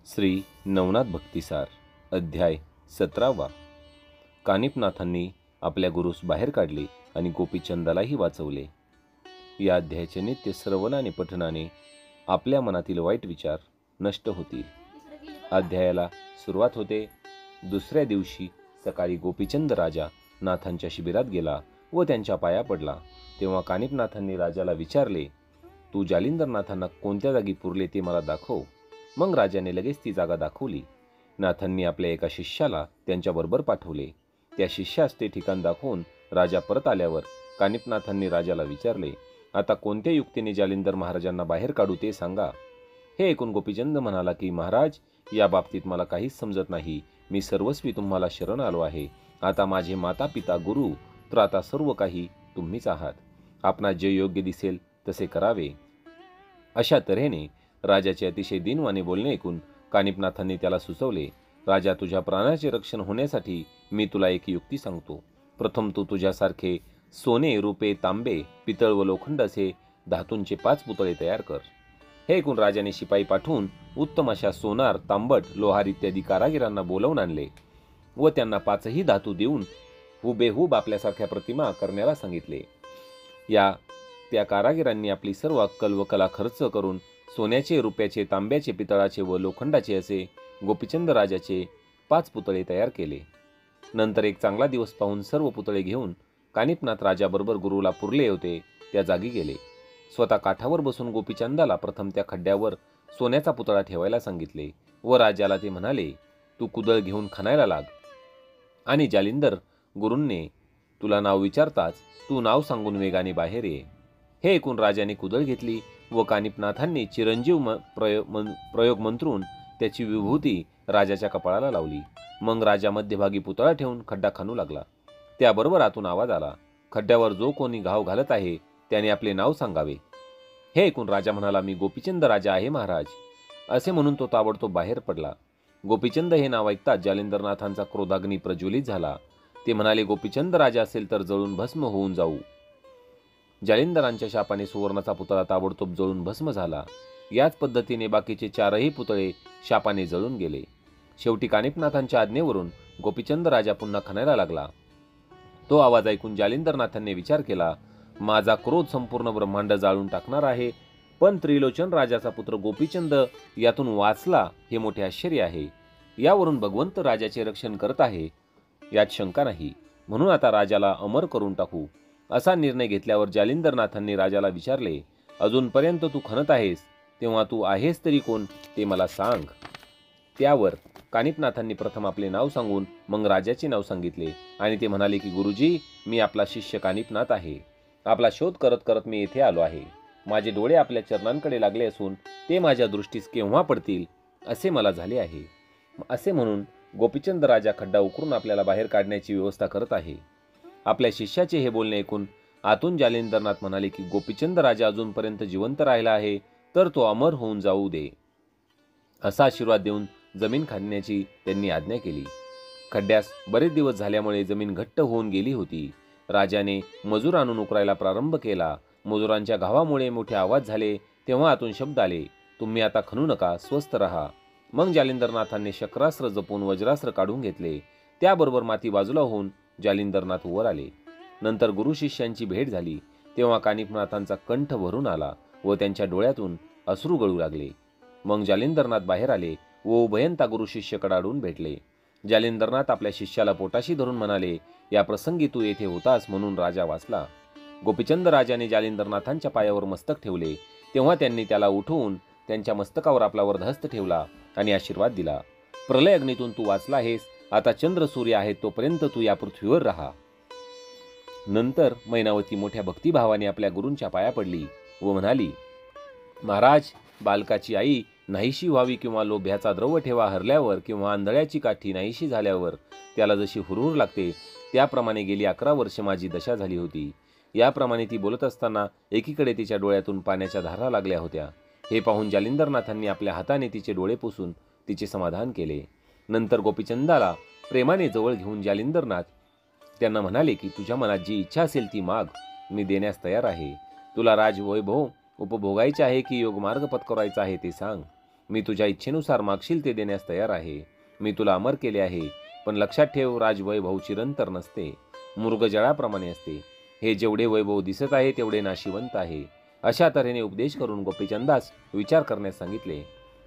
श्री नवनाथ भक्तिसार अध्याय 17वा। कानिपनाथांनी आपल्या गुरुस बाहेर काढले आणि गोपीचंदालाही वाचवले। या अध्यायाचे नित्य श्रवणाने पठणाने आपल्या मनातील वाईट विचार नष्ट होतील। अध्यायाला सुरुवात होते। दुसऱ्या दिवशी सकाळी गोपीचंद राजा नाथांच्या शिबिरात गेला व त्यांच्या पाया पडला। तेव्हा कानिपनाथांनी राजाला विचारले, तू जालिंदरनाथांना कोणत्या जागी पुरले ते मला दाखव। मग राजाने लगेच ती जागा दाखवली। नाथांनी आपल्या एका शिष्याला त्यांच्याबरोबर पाठवले। त्या शिष्यास ते ठिकाण दाखवून राजा परत आल्यावर कानिपनाथांनी राजाला विचारले, आता कोणत्या युक्तीने जालिंदर महाराजांना बाहेर काढू ते सांगा। हे ऐकून गोपीचंद म्हणाला की महाराज, या बाबतीत मला काहीच समजत नाही। मी सर्वस्वी तुम्हाला शरण आलो आहे। आता माझे माता पिता गुरु तर आता सर्व काही तुम्हीच आहात। आपणास जे योग्य दिसेल तसे करावे। अशा तऱ्हेने राजाचे अतिशय दीनवाणे बोलणे ऐकून कानिपनाथांनी त्याला सुचवले, राजा, तुझ्या प्राणाचे रक्षण होण्यासाठी मी तुला एक युक्ती सांगतो। प्रथम तू तुझ्यासारखे सोने, रुपे, तांबे, पितळ व लोखंड असे धातूंचे 5 पुतळे तयार कर। हे ऐकून राजाने शिपाई पाठवून उत्तम अशा सोनार, तांबट, लोहार इत्यादी कारागिरांना बोलावून आणले व त्यांना 5ही धातू देऊन हुबेहूब आपल्यासारख्या प्रतिमा करण्याला सांगितले। त्या कारागिरांनी आपली सर्व अक्कल व कला खर्च करून सोन्याचे, रुपयाचे, तांब्याचे, पितळाचे व लोखंडाचे असे गोपीचंद राजाचे 5 पुतळे तयार केले। नंतर एक चांगला दिवस पाहून सर्व पुतळे घेऊन कानिपनाथ राजाबरोबर गुरुला पुरले होते त्या जागी गेले। स्वतः काठावर बसून गोपीचंदाला प्रथम त्या खड्ड्यावर सोन्याचा पुतळा ठेवायला सांगितले व राजाला ते म्हणाले, तू कुदळ घेऊन खणायला लाग आणि जालिंदर गुरूंनी तुला नाव विचारताच तू नाव सांगून वेगाने बाहेर ये। हे ऐकून राजाने कुदळ घेतली व कानिपनाथांनी चिरंजीव प्रयोग मंत्रून त्याची विभूती राजाच्या कपाळाला लावली। मग राजा मध्यभागी पुतळा ठेवून खड्डा खणू लागला। त्याबरोबर आतून आवाज आला, खड्ड्यावर जो कोणी घाव घालत आहे त्याने आपले नाव सांगावे। हे ऐकून राजा म्हणाला, मी गोपीचंद राजा आहे महाराज। असे म्हणून तो ताबडतोब बाहेर पडला। गोपीचंद हे नाव ऐकताच जालिंदरनाथांचा क्रोधाग्नी प्रज्वलित झाला। ते म्हणाले, गोपीचंद राजा असेल तर जळून भस्म होऊन जाऊ। जालिंदरांच्या शापाने सुवर्णाचा पुतळा ताबडतोब जळून भस्म झाला। याच पद्धतीने बाकीचे 4ही पुतळे शापाने जळून गेले। शेवटी कानिपनाथांच्या आज्ञेवरून गोपीचंद राजा पुन्हा खणायला लागला। तो आवाज ऐकून जालिंदरनाथांनी विचार केला, माझा क्रोध संपूर्ण ब्रह्मांड जाळून टाकणार आहे, पण त्रिलोचन राजाचा पुत्र गोपीचंद यातून वाचला हे मोठे आश्चर्य आहे। यावरून भगवंत राजाचे रक्षण करत आहे यात शंका नाही। म्हणून आता राजाला अमर करून टाकू। असा निर्णय घेतल्यावर जालिंदरनाथांनी राजाला विचारले, अजूनपर्यंत तू खणत आहेस तेव्हा तू आहेस तरी कोण ते मला सांग। त्यावर कानिपनाथांनी प्रथम आपले नाव सांगून मग राजाचे नाव सांगितले आणि ते म्हणाले की गुरुजी, मी आपला शिष्य कानिपनाथ आहे। आपला शोध करत करत मी येथे आलो आहे। माझे डोळे आपल्या चरणांकडे लागले असून ते माझ्या दृष्टीस केव्हा पडतील असे मला झाले आहे। असे म्हणून गोपीचंद राजा खड्डा उकरून आपल्याला बाहेर काढण्याची व्यवस्था करत आहे। आपल्या शिष्याचे हे बोलणे ऐकून आतून जालिंदरनाथ म्हणाले की गोपीचंद राजा अजूनपर्यंत जिवंत राहिला आहे तर तो अमर होऊन जाऊ दे। असा आशीर्वाद देऊन जमीन खणण्याची त्यांनी आज्ञा केली। खड्ड्यास बरेच दिवस झाल्यामुळे जमीन घट्ट होऊन गेली होती। राजाने मजूर आणून उकरायला प्रारंभ केला। मजुरांच्या घावामुळे मोठे आवाज झाले। तेव्हा आतून शब्द आले, तुम्ही आता खणू नका, स्वस्थ रहा। मग जालिंदरनाथांनी शक्रास्त्र जपून वज्रास्त्र काढून घेतले। त्याबरोबर माती बाजूला होऊन जालिंदरनाथ वर आले। नंतर गुरु शिष्यांची भेट झाली। तेव्हा कानिपनाथांचा कंठ भरून आला व त्यांच्या डोळ्यातून अश्रू गळू लागले। मग जालिंदरनाथ बाहेर आले व उभयंता गुरु शिष्य कडाडून भेटले। जालिंदरनाथ आपल्या शिष्याला पोटाशी धरून म्हणाले, या प्रसंगी तू येथे होतास म्हणून राजा वाचला। गोपीचंद राजाने जालिंदरनाथांच्या पायावर मस्तक ठेवले तेव्हा त्यांनी त्याला उठवून त्यांच्या मस्तकावर आपला वरदहस्त ठेवला आणि आशीर्वाद दिला, प्रलय अग्नीतून तू वाचला आहेस। आता चंद्र सूर्य आहेत तोपर्यंत तू या पृथ्वीवर राहा। नंतर मैनावती मोठ्या भक्तिभावाने आपल्या गुरूंच्या पाया पडली व म्हणाली, महाराज, बालकाची आई नाहीशी व्हावी किंवा लोभ्याचा द्रव्य ठेवा हरल्यावर किंवा आंधळ्याची काठी नाहीशी झाल्यावर त्याला जशी हुरहुर लागते त्याप्रमाणे गेली 11 वर्ष माझी दशा झाली होती। याप्रमाणे ती बोलत असताना एकीकडे तिच्या डोळ्यातून पाण्याच्या धारा लागल्या होत्या। हे पाहून जालिंदरनाथांनी आपल्या हाताने तिचे डोळे पुसून तिचे समाधान केले। नंतर गोपीचंदाला प्रेमाने जवळ घेऊन जालिंदरनाथ त्यांना म्हणाले की तुझ्या मनात जी इच्छा असेल ती माग, मी देण्यास तयार आहे। तुला राजवैभव उपभोगायचे आहे की योगमार्ग पत्करायचा आहे ते सांग। मी तुझ्या इच्छेनुसार मागशील ते देण्यास तयार आहे. मी तुला अमर केले आहे, पण लक्षात ठेव, राजवैभव चिरंतर नसते, मृगजळाप्रमाणे असते. हे जेवढे वैभव दिसत आहे तेवढे नाशिवंत आहे. अशा तऱ्हेने उपदेश करून गोपीचंदास विचार करण्यास सांगितले.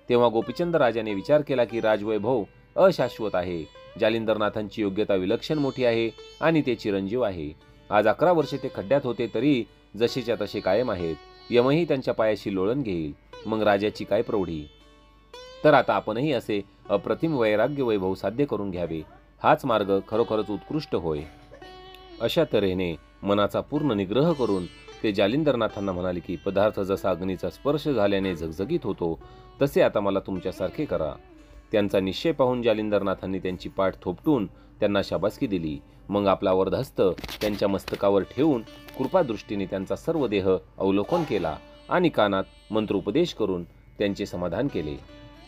तेव्हा गोपीचंद राजाने विचार केला की राजवैभव अशाश्वत आहे. जालिंदरनाथांची योग्यता विलक्षण मोठी आहे आणि ते चिरंजीव आहे. आज 11 वर्षे ते खड्ड्यात होते तरी जसेच्या तसे कायम आहेत. यमही त्यांच्या पायाशी लोळण घेईल. मग राजाची काय प्रौढी. तर आता आपणही असे अप्रतिम वैराग्य वैभव साध्य करून घ्यावे. हाच मार्ग खरोखरच उत्कृष्ट होय. अशा तऱ्हेने मनाचा पूर्ण निग्रह करून ते जालिंदरनाथांना म्हणाले की पदार्थ जसा अग्नीचा स्पर्श झाल्याने झगझगीत होतो तसे आता मला तुमच्यासारखे करा. त्यांचा निश्चय पाहून जालिंदरनाथांनी त्यांची पाठ थोपटून त्यांना शाबासकी दिली. मग आपला वरदहस्त त्यांच्या मस्तकावर ठेवून कृपादृष्टीने त्यांचा सर्व देह अवलोकन केला आणि कानात मंत्रोपदेश करून त्यांचे समाधान केले.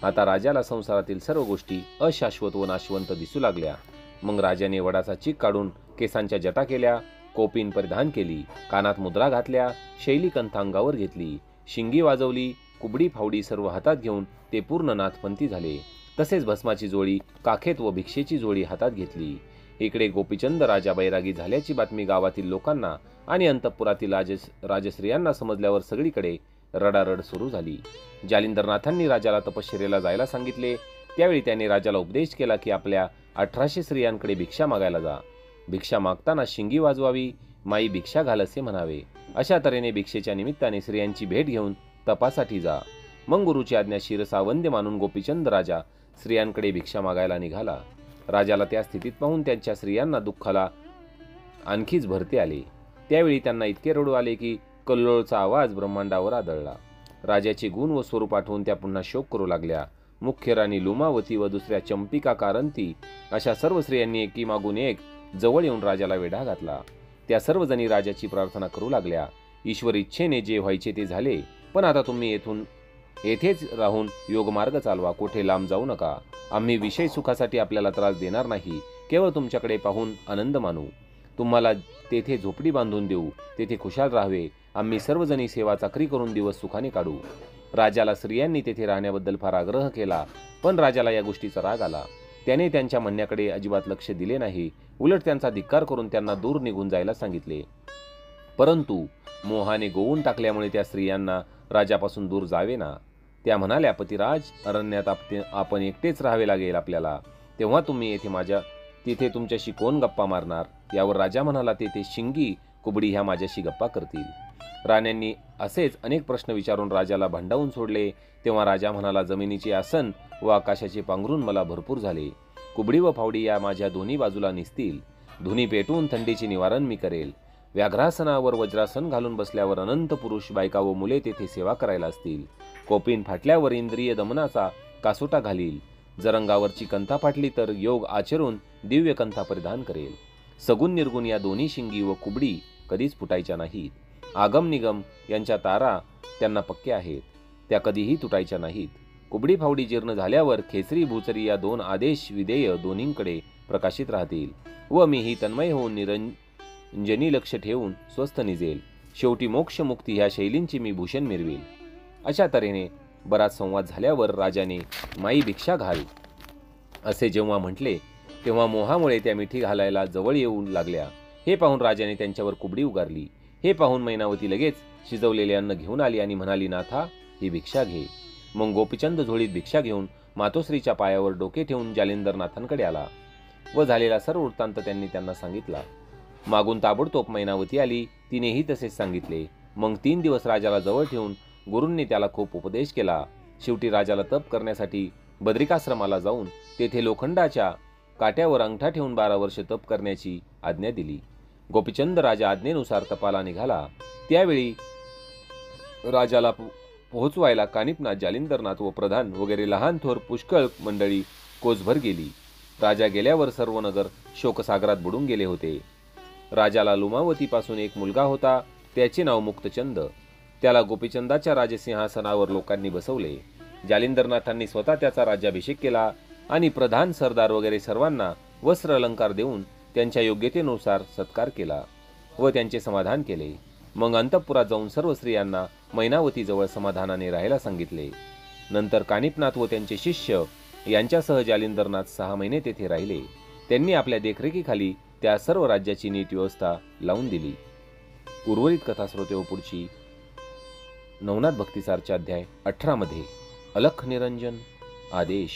आता राजाला संसारातील सर्व गोष्टी अशाश्वत व नाशवंत दिसू लागल्या. मग राजाने वडाचा चीक काढून केसांच्या जटा केल्या, कोपीन परिधान केली, कानात मुद्रा घातल्या, शैली कंठ अंगावर घेतली, शिंगी वाजवली, कुबडी फावडी सर्व हातात घेऊन ते पूर्ण नाथपंथी झाले. तसेच भस्माची जोळी काखेत व भिक्षेची जोळी हातात घेतली. इकडे गोपीचंद राजा बैरागी झाल्याची बातमी गावातील लोकांना आणि अंतःपुरातील राजश्रियांना समजल्यावर सगळीकडे रडारड सुरू झाली. जालिंदरनाथांनी राजाला तपश्चर्येला जायला सांगितले. त्यावेळी त्याने राजाला उपदेश केला की आपल्या 1800 स्त्रियांकडे भिक्षा मागायला जा. भिक्षा मागताना शिंगी वाजवावी, माई भिक्षा घाल असे म्हणावे. अशा तऱ्हेने भिक्षेच्या निमित्ताने स्त्रियांची भेट घेऊन तपासाठी जा. मग गुरुची आज्ञा शिरसावंद्य मानून गोपीचंद राजा स्त्रियांकडे भिक्षा मागायला निघाला. राजाला त्या स्थितीत पाहून त्यांच्या स्त्रियांना दुःखाला आणखीच भरते आले. त्यावेळी त्यांना इतके रडू आले की कल्लोळचा आवाज ब्रह्मांडावर आदळला. राजाचे गुण व स्वरूप आठवून त्या पुन्हा शोक करू लागल्या. मुख्य राणी लुमावती व दुसऱ्या चंपिका कारंती अशा सर्व स्त्रियांनी एकी मागून एक जवळ येऊन राजाला वेढा घातला. त्या सर्वजणी राजाची प्रार्थना करू लागल्या. ईश्वर इच्छेने जे व्हायचे ते झाले, पण आता तुम्ही येथेच राहून योगमार्ग चालवा, कोठे लांब जाऊ नका. आम्ही विषय सुखासाठी आपल्याला त्रास देणार नाही, केवळ तुमच्याकडे पाहून आनंद मानू. तुम्हाला तेथे झोपडी बांधून देऊ, तेथे खुशाल राहावे. आम्ही सर्वजणी सेवा चाकरी करून दिवस सुखाने काढू. राजाला स्त्रियांनी तेथे राहण्याबद्दल फार आग्रह केला, पण राजाला या गोष्टीचा राग आला. त्याने त्यांच्या म्हणण्याकडे अजिबात लक्ष दिले नाही. उलट त्यांचा धिक्कार करून त्यांना दूर निघून जायला सांगितले. परंतु मोहाने गोवून टाकल्यामुळे त्या स्त्रियांना राजापासून दूर जावे ना. त्या म्हणाल्या, पतिराज, अरण्यात आपण एकटेच राहावे लागेल आपल्याला. तेव्हा तुम्ही तिथे तुमच्याशी कोण गप्पा मारणार. यावर राजा म्हणाला, तेथे शिंगी कुबडी ह्या माझ्याशी गप्पा करतील. राण्यांनी असेच अनेक प्रश्न विचारून राजाला भांडावून सोडले. तेव्हा राजा म्हणाला, जमिनीचे आसन व आकाशाचे पांघरून मला भरपूर झाले. कुबडी व फावडी या माझ्या दोन्ही बाजूला निसतील. धुनी पेटवून थंडीचे निवारण मी करेल. व्याघ्रासनावर वज्रासन घालून बसल्यावर अनंत पुरुष, बायका व मुले तेथे सेवा करायला असतील. कोपीन फाटल्यावर इंद्रिय दमनाचा कासोटा घालील. जर अंगावरची कंथा फाटली तर योग आचरून दिव्य कंथा परिधान करेल. सगुण निर्गुण या दोन्ही शिंगी व कुबडी कधीच फुटायच्या नाहीत. आगम निगम यांच्या तारा त्यांना पक्के आहेत, त्या कधीही तुटायच्या नाहीत. कुबडी फावडी जीर्ण झाल्यावर खेचरी भूचरी या दोन आदेश विधेय दोन्हींकडे प्रकाशित राहतील व मीही तन्मय होऊन निरंजनी लक्ष ठेवून स्वस्थ निजेल. शेवटी मोक्ष मुक्ती ह्या शैलींची मी भूषण मिरवेल. अशा तऱ्हेने बराच संवाद झाल्यावर राजाने माई भिक्षा घाल असे जेव्हा म्हटले, तेव्हा मोहामुळे त्या मिठी घालायला जवळ येऊ लागल्या. हे पाहून राजाने त्यांच्यावर कुबडी उगारली. हे पाहून मैनावती लगेच शिजवलेले अन्न घेऊन आली आणि म्हणाली, नाथा, ही भिक्षा घे. मग गोपीचंद झोळीत भिक्षा घेऊन मातोश्रीच्या पायावर डोके ठेवून जालिंदरनाथांकडे आला व झालेला सर्व वृत्तांत त्यांना सांगितला. मागून ताबडतोब मैनावती आली. तिनेही तसेच सांगितले. मग 3 दिवस राजाला जवळ ठेवून गुरूंनी त्याला खूप उपदेश केला. शेवटी राजाला तप करण्यासाठी बद्रिकाश्रमाला जाऊन तेथे लोखंडाच्या काट्यावर अंगठा ठेवून 12 वर्ष तप करण्याची आज्ञा दिली. गोपीचंद राजा आज्ञेनुसार तपाला निघाला. त्यावेळी राजाला पोहोचवायला कानिपनाथ, जालिंदरनाथ व प्रधान वगैरे लहान थोर पुष्कळ मंडळी कोसभर गेली. राजा गेल्यावर सर्व नगर शोकसागरात बुडून गेले होते. राजाला लुमावतीपासून एक मुलगा होता. त्याचे नाव मुक्तचंद. त्याला गोपीचंदाच्या राजसिंहासनावर लोकांनी बसवले. जालिंदरनाथांनी स्वतः त्याचा राज्याभिषेक केला आणि प्रधान, सरदार वगैरे सर्वांना वस्त्र अलंकार देऊन त्यांच्या योग्यतेनुसार सत्कार केला व त्यांचे समाधान केले. मग अंतःपुरात जाऊन सर्व स्त्रियांना मैनावतीजवळ समाधानाने राहायला सांगितले. नंतर कानिपनाथ व त्यांचे शिष्य यांच्यासह जालिंदरनाथ 6 महिने तेथे राहिले. त्यांनी आपल्या देखरेखीखाली त्या सर्व राज्याची नीट व्यवस्था लावून दिली. उर्वरित कथा श्रोते व पुढची नवनाथ भक्तिसारच्या अध्याय 18 मध्ये अलख निरंजन आदेश.